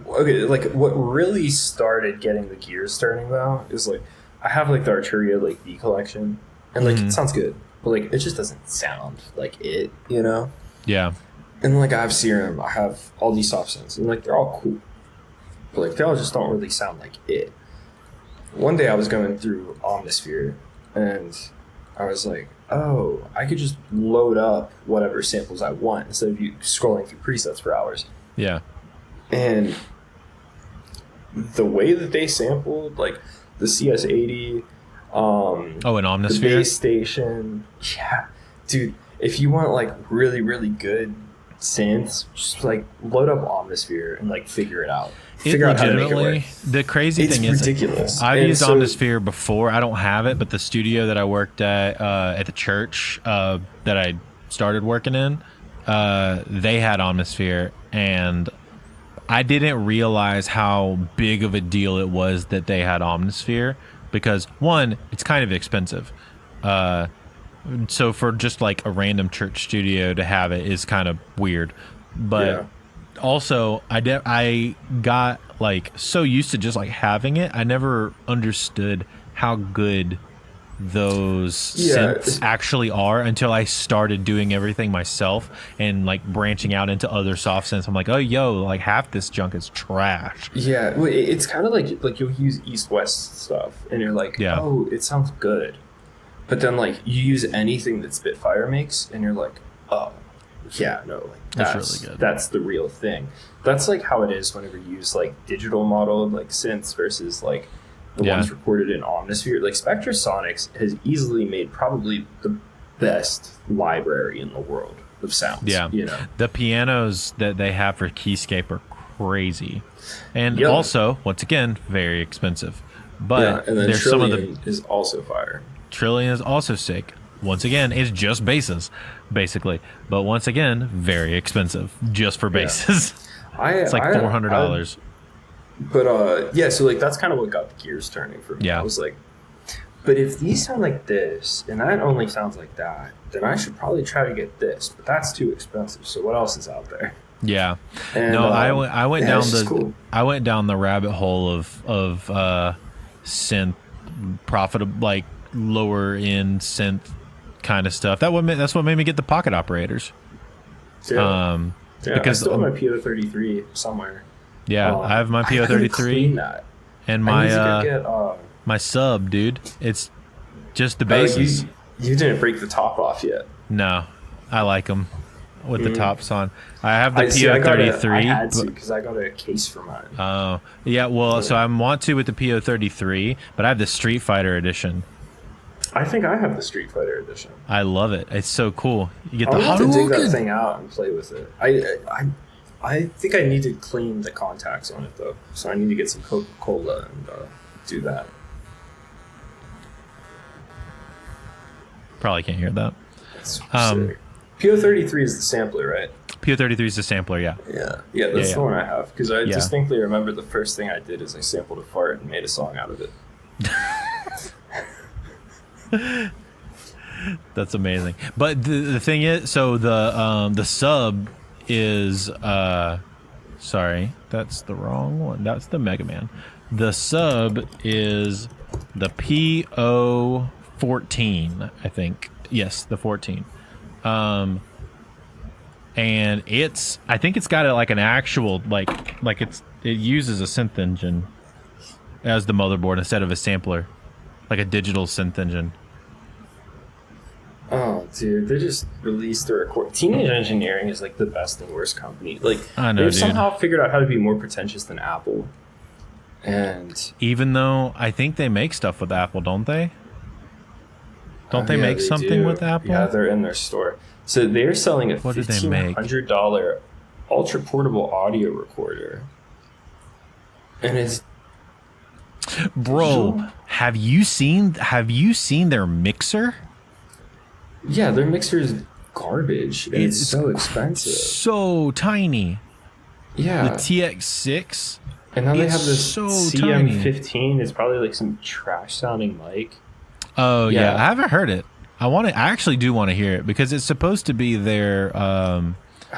okay, like what really started getting the gears turning though is like I have like the Arturia like B collection, and like it sounds good, but like it just doesn't sound like it, you know? Yeah. And like I have Serum, I have all these soft synths, and like they're all cool, but like they all just don't really sound like it. One day I was going through Omnisphere, and I was like, oh, I could just load up whatever samples I want instead of you scrolling through presets for hours. Yeah. And the way that they sampled, like the CS80, an Omnisphere? the base station, yeah, dude. If you want like really, really good synths, just like load up Omnisphere and like figure it out. Figure out how to make it work. The crazy thing is, ridiculous. I've used Omnisphere before. I don't have it, but the studio that I worked at the church that I started working in, they had Omnisphere, and I didn't realize how big of a deal it was that they had Omnisphere, because one, it's kind of expensive. So for just like a random church studio to have it is kind of weird. But also I got like so used to just like having it, I never understood how good those synths actually are until I started doing everything myself and like branching out into other soft synths. I'm like, oh, like half this junk is trash. Yeah, well, it's kind of like you'll use East-West stuff and you're like, oh, it sounds good. But then like you use anything that Spitfire makes and you're like, oh, yeah, no, like that's really good. That's the real thing. That's like how it is whenever you use like digital modeled like synths versus like the ones recorded in Omnisphere. Like Spectrasonics has easily made probably the best library in the world of sounds. Yeah, you know, the pianos that they have for Keyscape are crazy, and also once again very expensive. But and then there's Trillion is also fire. Trillion is also sick. once again, it's just basses, basically. But once again, very expensive just for basses. It's like $400. But yeah, so like that's kind of what got the gears turning for me. Yeah. I was like, but if these sound like this and that only sounds like that, then I should probably try to get this. But that's too expensive. So what else is out there? Yeah. And, no, I went down I went down the rabbit hole of synth profitable, like lower end synth kind of stuff. That's what made me get the pocket operators. Yeah. Because I still have my PO33 somewhere. Yeah, I have my PO33 and my my sub, dude. It's just the basses. You didn't break the top off yet. No, I like them with the tops on. I have the PO33. I PO33. had to because I got a case for mine. Oh, yeah. Well, so I want to with the PO33, but I have the Street Fighter edition. I think I have the Street Fighter edition. I love it. It's so cool. You get the I'll have to dig that thing out and play with it. I think I need to clean the contacts on it though, so I need to get some Coca-Cola and do that. Probably can't hear that. PO33 is the sampler, right? PO33 is the sampler, yeah. Yeah, that's the one I have because I distinctly remember the first thing I did is I sampled a fart and made a song out of it. That's amazing. But the thing is, so the sub is sorry, that's the wrong one. That's the Mega Man. The sub is the PO14, I think. Yes, the 14. And I think it's got like an actual it uses a synth engine as the motherboard instead of a sampler, like a digital synth engine. Oh, dude, they just released a record. Teenage Engineering is like the best and worst company. Like, I know, they've somehow figured out how to be more pretentious than Apple. And even though I think they make stuff with Apple, don't they? Don't they make something with Apple? Yeah, they're in their store. So they're selling a $1,500 ultra portable audio recorder. And it's have you seen their mixer? Yeah, their mixer is garbage. It's so expensive. So tiny. Yeah. The TX6. And now they have this CM15. It's probably like some trash sounding mic. Oh yeah, I haven't heard it. I actually do want to hear it because it's supposed to be their How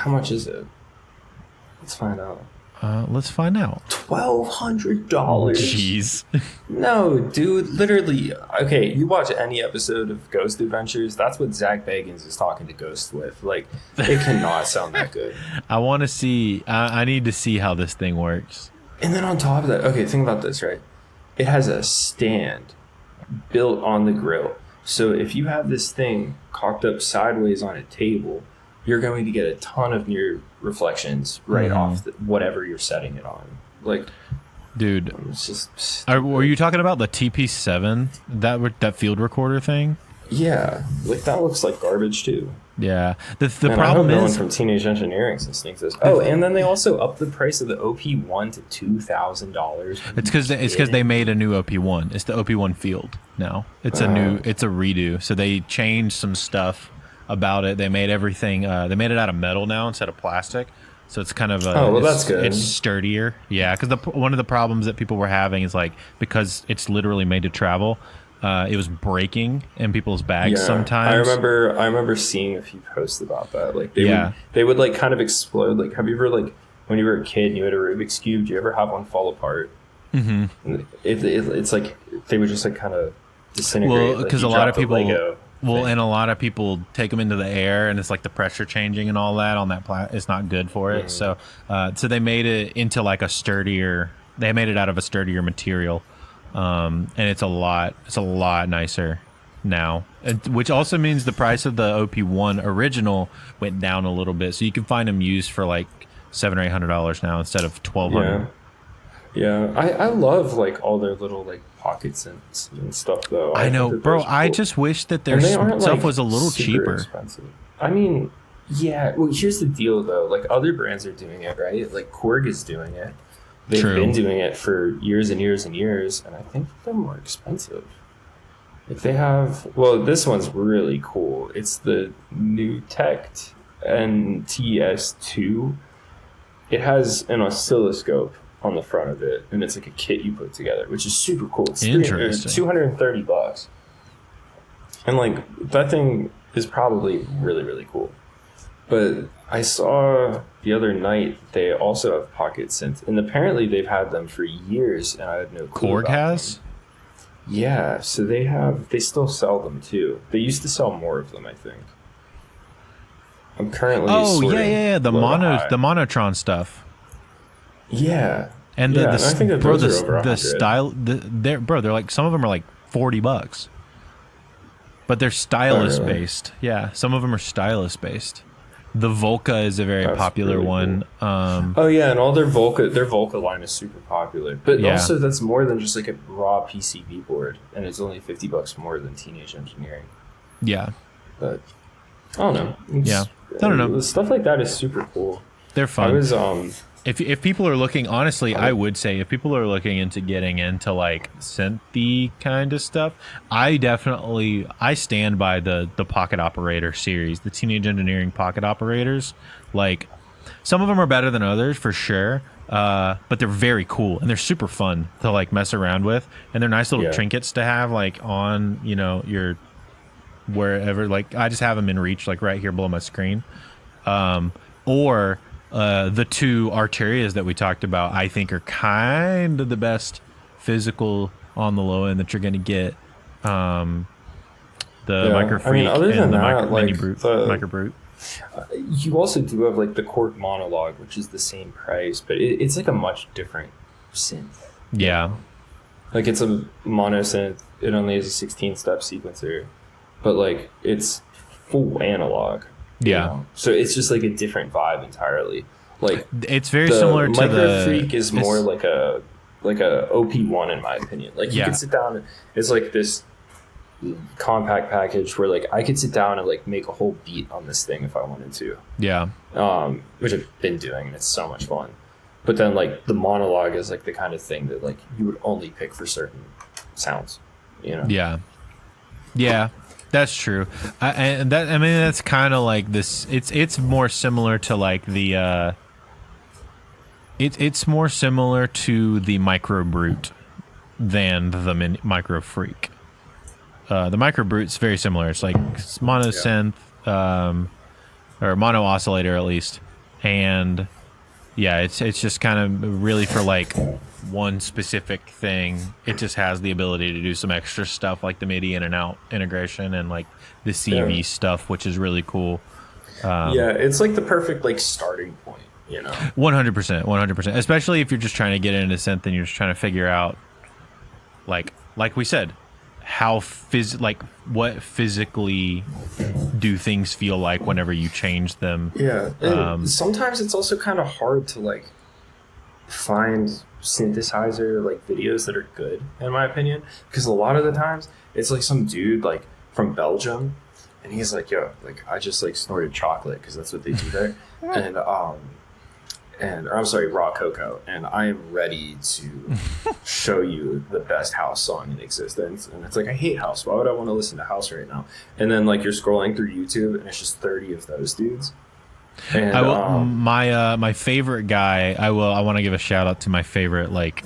much is it? Let's find out. $1,200. Jeez. No, dude. Literally. Okay, you watch any episode of Ghost Adventures. That's what Zach Bagans is talking to Ghost with. Like, it cannot sound that good. I want to see. I need to see how this thing works. And then on top of that, okay, think about this, right? It has a stand built on the grill. So if you have this thing cocked up sideways on a table, you're going to get a ton of mirror reflections right off whatever you're setting it on. Like, dude, it's just. Were you talking about the TP7? That field recorder thing? Yeah, like that looks like garbage too. Yeah, the problem is no one from Teenage Engineering since thinks this. Oh, and then they also upped the price of the OP1 to $2,000. It's because they made a new OP1. It's the OP1 Field now. It's a redo. So they changed some stuff about it. They made everything. They made it out of metal now instead of plastic. So it's kind of that's good. It's sturdier. Yeah, because one of the problems that people were having is like because it's literally made to travel. It was breaking in people's bags sometimes. I remember seeing a few posts about that. Like they would like kind of explode. Like, have you ever like when you were a kid and you had a Rubik's Cube? Do you ever have one fall apart? Mm-hmm. It's like they would just like kind of disintegrate. Well, because a lot of people. And a lot of people take them into the air, and it's like the pressure changing and all that on that it's not good for it. So they made it into like a sturdier. They made it out of a sturdier material. And it's a lot nicer now, which also means the price of the OP1 original went down a little bit. So you can find them used for like $700 or $800 now instead of $1,200. Yeah. I love like all their little like pocket synths and stuff though. I know, bro. I just wish that their stuff was a little cheaper. Expensive. I mean, yeah. Well, here's the deal though. Like other brands are doing it, right? Like Korg is doing it. They've been doing it for years and years and years, and I think they're more expensive. If they have, well, this one's really cool. It's the Matotek NTS2. It has an oscilloscope on the front of it, and it's like a kit you put together, which is super cool. It's $230, and like that thing is probably really, really cool. But I saw the other night they also have pocket synths, and apparently they've had them for years, and I had no clue. Korg has? Them. Yeah, so they still sell them too. They used to sell more of them, I think. I'm currently the monotron stuff. Yeah. And I think that bro, those are over the style, they're like, some of them are like $40, but they're stylus based. Yeah, some of them are stylus based. The Volca is a very popular really one. Cool. And all their Volca line is super popular. But also that's more than just like a raw PCB board, and it's only $50 more than Teenage Engineering. Yeah. But I don't know. I don't know. Stuff like that is super cool. They're fun. If people are looking, honestly, I would say if people are looking into getting into like synthy kind of stuff, I stand by the Pocket Operator series, the Teenage Engineering Pocket Operators. Like, some of them are better than others for sure, but they're very cool and they're super fun to like mess around with, and they're nice little trinkets to have like on your wherever. Like, I just have them in reach, like right here below my screen, or. The two Arterias that we talked about, I think, are kind of the best physical on the low end that you're going to get. The Micro Freak and the Micro Brute. You also do have like the Korg Monologue, which is the same price, but it's like a much different synth. Yeah. Like, it's a mono synth. It only has a 16-step sequencer, but like it's full analog. Yeah. So it's just like a different vibe entirely. Like, it's very similar to Micro Freak is more like a OP1 in my opinion. Like, you can sit down, it's like this compact package where like I could sit down and like make a whole beat on this thing if I wanted to. Yeah. Which I've been doing, and it's so much fun. But then like the Monologue is like the kind of thing that like you would only pick for certain sounds, Yeah. Yeah. That's true. That's kind of like this. It's more similar to like the. It's more similar to the Micro Brute than the Micro Freak. The Micro Brute's very similar. It's like mono synth, or mono oscillator at least, and it's just kind of really for like one specific thing. It just has the ability to do some extra stuff like the MIDI in and out integration and like the CV stuff, which is really cool. It's like the perfect like starting point, 100%, especially if you're just trying to get into synth and you're just trying to figure out like we said, how what physically do things feel like whenever you change them. Sometimes it's also kind of hard to like find synthesizer like videos that are good, in my opinion, because a lot of the times it's like some dude like from Belgium, and he's like, yo, like I just like snorted chocolate because that's what they do there, and I'm sorry, raw cocoa, and I am ready to show you the best house song in existence. And it's like, I hate house. Why would I want to listen to house right now? And then like you're scrolling through YouTube and it's just 30 of those dudes. And my favorite guy, I want to give a shout out to my favorite like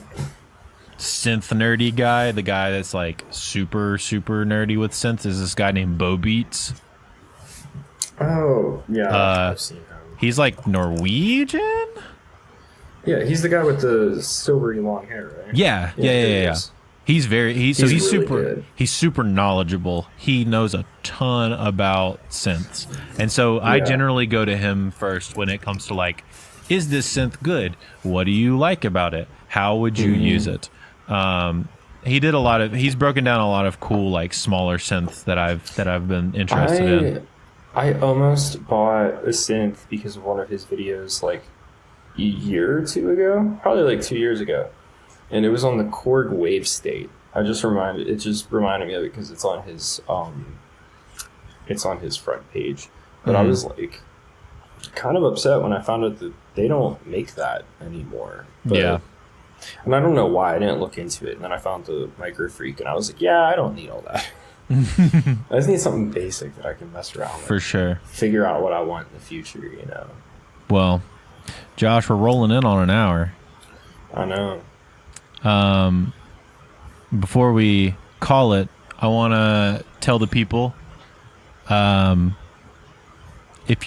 synth nerdy guy. The guy that's like super nerdy with synths is this guy named Bo Beats. Oh yeah, I've seen him. He's like Norwegian. Yeah, he's the guy with the silvery long hair, right? Yeah. He's really super knowledgeable. He knows a ton about synths. And so I generally go to him first when it comes to like, is this synth good? What do you like about it? How would you use it? He's broken down a lot of cool like smaller synths that I've been interested in. I almost bought a synth because of one of his videos like a year or two ago, probably like 2 years ago. And it was on the Korg Wave State. It just reminded me of it because it's on his front page. But I was like kind of upset when I found out that they don't make that anymore. But, and I don't know why. I didn't look into it. And then I found the Micro Freak and I was like, I don't need all that. I just need something basic that I can mess around with. For sure. Figure out what I want in the future, you know. Well, Josh, we're rolling in on an hour. I know. Before we call it, I want to tell the people, if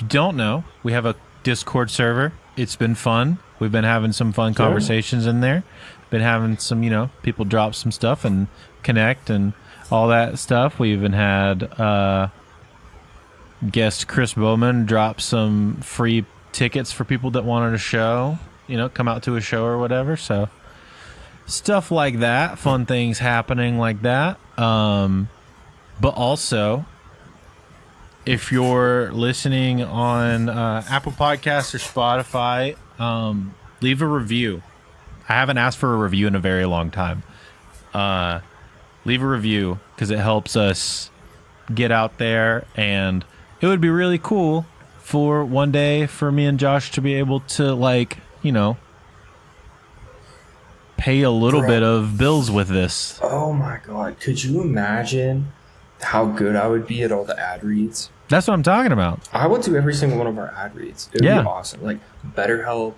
you don't know, we have a Discord server. It's been fun. We've been having some fun conversations in there. Been having some, people drop some stuff and connect and all that stuff. We even had guest Chris Bowman drop some free tickets for people that wanted a show, come out to a show or whatever. So stuff like that, fun things happening like that. But also, if you're listening on Apple Podcasts or Spotify, leave a review. I haven't asked for a review in a very long time. Leave a review because it helps us get out there, and it would be really cool for one day for me and Josh to be able to, pay a little bit of bills with this. Oh my God. Could you imagine how good I would be at all the ad reads? That's what I'm talking about. I would do every single one of our ad reads. It would be awesome. Like BetterHelp.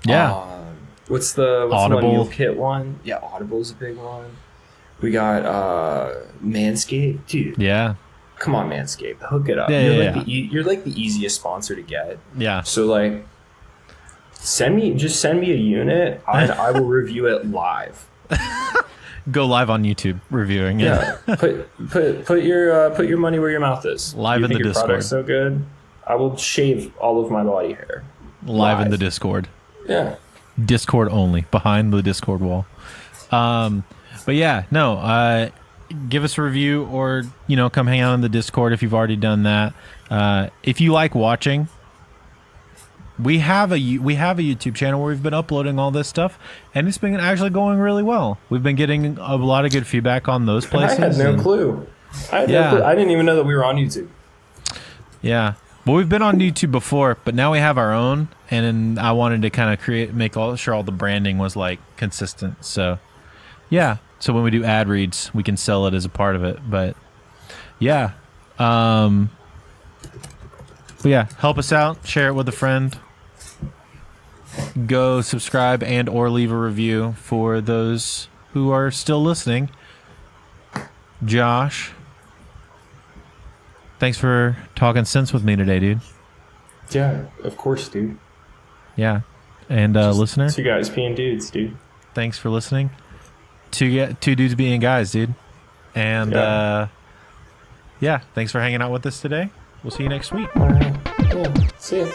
Yeah. What's the Audible. Meal Kit one? Yeah, Audible's a big one. We got Manscaped. Dude. Yeah. Come on, Manscaped. Hook it up. Yeah, you're like the easiest sponsor to get. Yeah. So like send me a unit. I will review it live. Go live on YouTube reviewing it. Yeah. Put your money where your mouth is. Live in the your Discord. Product's so good. I will shave all of my body hair. Live in the Discord. Yeah. Discord only, behind the Discord wall. But yeah, no, give us a review or, come hang out in the Discord if you've already done that. If you like watching, we have a YouTube channel where we've been uploading all this stuff, and it's been actually going really well. We've been getting a lot of good feedback on those places. I had no clue. I didn't even know that we were on YouTube. Yeah. Well, we've been on YouTube before, but now we have our own, and then I wanted to kind of make sure all the branding was consistent. So, yeah. So when we do ad reads, we can sell it as a part of it. But yeah, help us out. Share it with a friend. Go subscribe and or leave a review for those who are still listening. Josh, thanks for talking synths with me today, dude. Yeah, of course, dude. Yeah. And listener, two guys being dudes, dude. Thanks for listening. Two dudes being guys, dude. And thanks for hanging out with us today. We'll see you next week. All right. Cool. See ya.